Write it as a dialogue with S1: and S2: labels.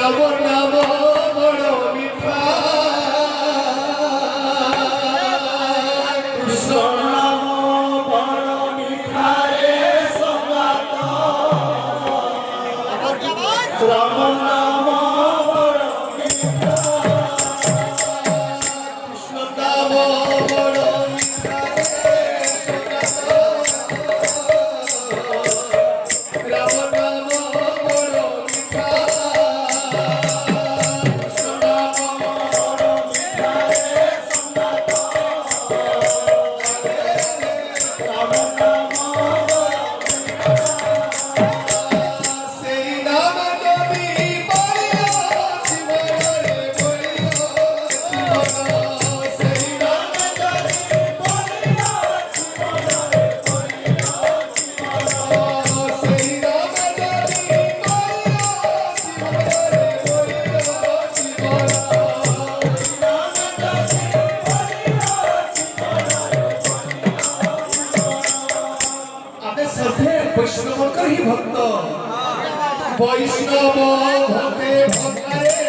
S1: রাম নাম বড় মিঠা কৃষ্ণ নাম বড় মিঠা রে সঙ্গাত রাম নাম বড় মিঠা কৃষ্ণ নাম বড় মিঠা রে সঙ্গাত রাম নাম বড় মিঠা কৃষ্ণ নাম বড় মিঠা রে সঙ্গাত রাম নাম সেই নাম তুমি বলিও জীবনে বলিও জীবন সেই নাম তুমি বলিও জীবনে বলিও জীবন সেই নাম তুমি বলিও জীবনে বলিও জীবন সেই নাম আপনি সর্বে বৈষ্ণবकर ही भक्त वैष्णव भक्ते भक्तारे